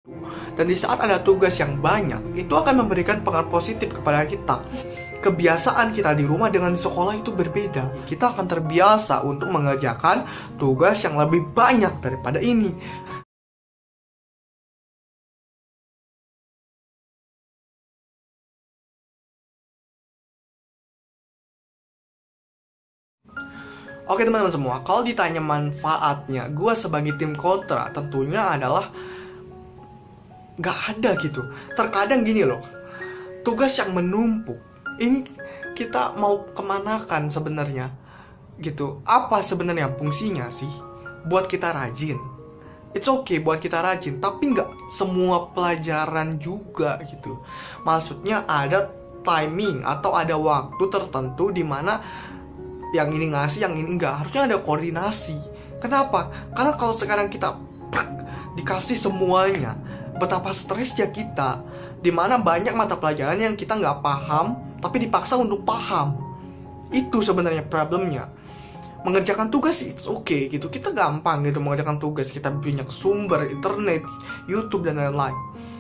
Dan di saat ada tugas yang banyak, itu akan memberikan pengaruh positif kepada kita. Kebiasaan kita di rumah dengan di sekolah itu berbeda. Kita akan terbiasa untuk mengerjakan tugas yang lebih banyak daripada ini. Oke teman-teman semua, kalau ditanya manfaatnya, gue sebagai tim kontra tentunya adalah gak ada gitu. Terkadang gini loh, tugas yang menumpuk ini kita mau kemanakan sebenarnya gitu. Apa sebenarnya fungsinya sih? Buat kita rajin. It's okay buat kita rajin, tapi nggak semua pelajaran juga gitu. Maksudnya ada timing atau ada waktu tertentu di mana yang ini ngasih, yang ini enggak. Harusnya ada koordinasi. Kenapa? Karena kalau sekarang kita dikasih semuanya, betapa stresnya kita. Dimana banyak mata pelajaran yang kita nggak paham, tapi dipaksa untuk paham. Itu sebenarnya problemnya. Mengerjakan tugas it's okay gitu. Kita gampang gitu mengerjakan tugas. Kita punya sumber, internet, YouTube, dan lain-lain.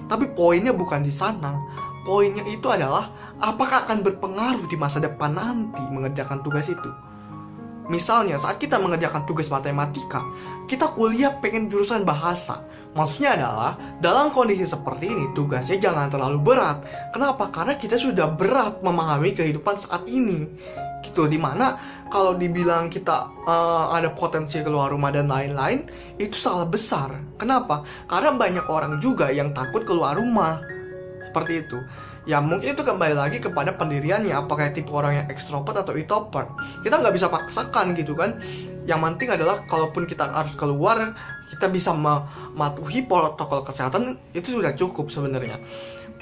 Tapi poinnya bukan di sana. Poinnya itu adalah apakah akan berpengaruh di masa depan nanti mengerjakan tugas itu. Misalnya saat kita mengerjakan tugas matematika, kita kuliah pengen jurusan bahasa. Maksudnya adalah dalam kondisi seperti ini tugasnya jangan terlalu berat. Kenapa? Karena kita sudah berat memahami kehidupan saat ini gitu. Dimana kalau dibilang kita ada potensi keluar rumah dan lain-lain, itu salah besar. Kenapa? Karena banyak orang juga yang takut keluar rumah. Seperti itu. Ya mungkin itu kembali lagi kepada pendiriannya. Apakah tipe orang yang ekstrovert atau introvert. Kita nggak bisa paksakan gitu kan. Yang penting adalah kalaupun kita harus keluar, kita bisa mematuhi protokol kesehatan. Itu sudah cukup sebenarnya.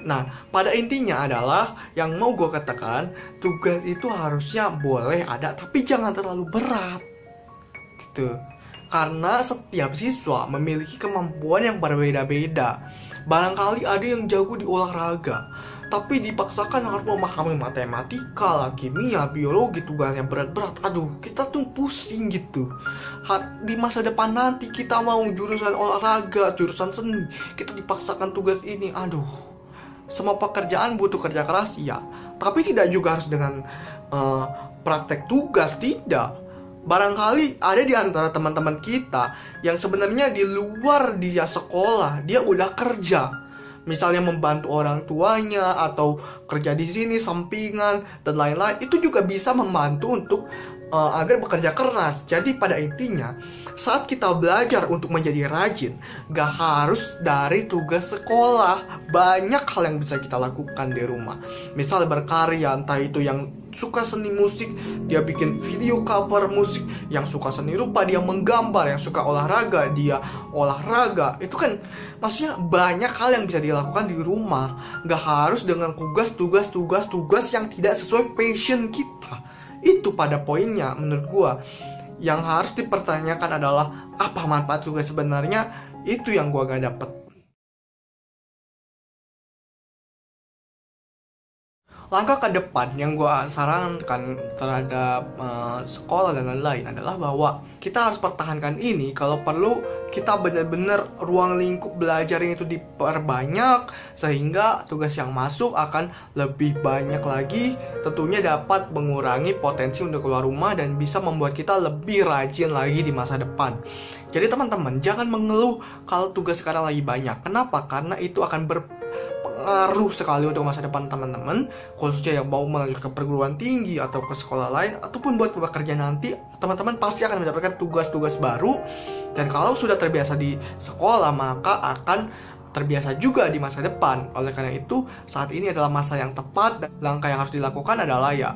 Nah pada intinya adalah yang mau gue katakan, tugas itu harusnya boleh ada, tapi jangan terlalu berat gitu. Karena setiap siswa memiliki kemampuan yang berbeda-beda. Barangkali ada yang jago di olahraga, tapi dipaksakan harus memahami matematika, kimia, biologi, tugasnya berat-berat. Aduh, kita tuh pusing gitu. Di masa depan nanti kita mau jurusan olahraga, jurusan seni, kita dipaksakan tugas ini. Aduh, semua pekerjaan butuh kerja keras ya, tapi tidak juga harus dengan praktek tugas, tidak. Barangkali ada di antara teman-teman kita yang sebenarnya di luar dia sekolah, dia udah kerja. Misalnya membantu orang tuanya atau kerja di sini sampingan dan lain-lain. Itu juga bisa membantu untuk agar bekerja keras. Jadi pada intinya saat kita belajar untuk menjadi rajin, gak harus dari tugas sekolah. Banyak hal yang bisa kita lakukan di rumah. Misal berkarya, entah itu yang suka seni musik, dia bikin video cover musik. Yang suka seni rupa, dia menggambar. Yang suka olahraga, dia olahraga. Itu kan maksudnya banyak hal yang bisa dilakukan di rumah. Gak harus dengan tugas yang tidak sesuai passion kita. Itu pada poinnya menurut gua. Yang harus dipertanyakan adalah apa manfaat tugas sebenarnya. Itu yang gua gak dapet. Langkah ke depan yang gue sarankan terhadap sekolah dan lain-lain adalah bahwa kita harus pertahankan ini. Kalau perlu kita benar-benar ruang lingkup belajarnya itu diperbanyak, sehingga tugas yang masuk akan lebih banyak lagi. Tentunya dapat mengurangi potensi untuk keluar rumah dan bisa membuat kita lebih rajin lagi di masa depan. Jadi teman-teman jangan mengeluh kalau tugas sekarang lagi banyak. Kenapa? Karena itu akan berpengaruh sekali untuk masa depan teman-teman, khususnya yang mau melanjut ke perguruan tinggi atau ke sekolah lain, ataupun buat bekerja nanti. Teman-teman pasti akan mendapatkan tugas-tugas baru, dan kalau sudah terbiasa di sekolah maka akan terbiasa juga di masa depan. Oleh karena itu saat ini adalah masa yang tepat, dan langkah yang harus dilakukan adalah ya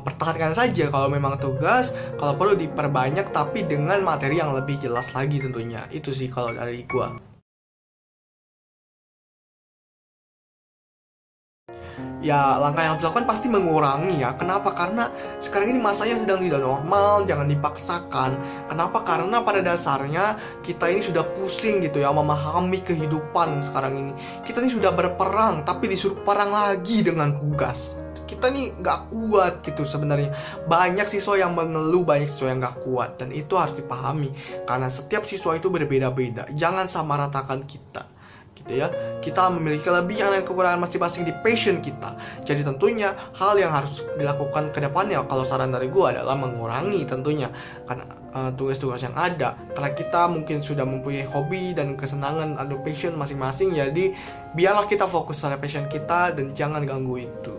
pertahankan saja kalau memang tugas. Kalau perlu diperbanyak tapi dengan materi yang lebih jelas lagi tentunya. Itu sih kalau dari gua. Ya langkah yang harus dilakukan pasti mengurangi ya. Kenapa? Karena sekarang ini masanya sedang tidak normal. Jangan dipaksakan. Kenapa? Karena pada dasarnya kita ini sudah pusing gitu ya memahami kehidupan sekarang ini. Kita ini sudah berperang, tapi disuruh perang lagi dengan tugas. Kita nih gak kuat gitu sebenarnya. Banyak siswa yang mengeluh, banyak siswa yang gak kuat. Dan itu harus dipahami, karena setiap siswa itu berbeda-beda. Jangan samaratakan kita. gitu ya. Kita memiliki kelebihan dan kekurangan masing-masing di passion kita. Jadi tentunya hal yang harus dilakukan ke depannya kalau saran dari gue adalah mengurangi tentunya karena tugas-tugas yang ada. Karena kita mungkin sudah mempunyai hobi dan kesenangan atau passion masing-masing, jadi biarlah kita fokus pada passion kita dan jangan ganggu itu.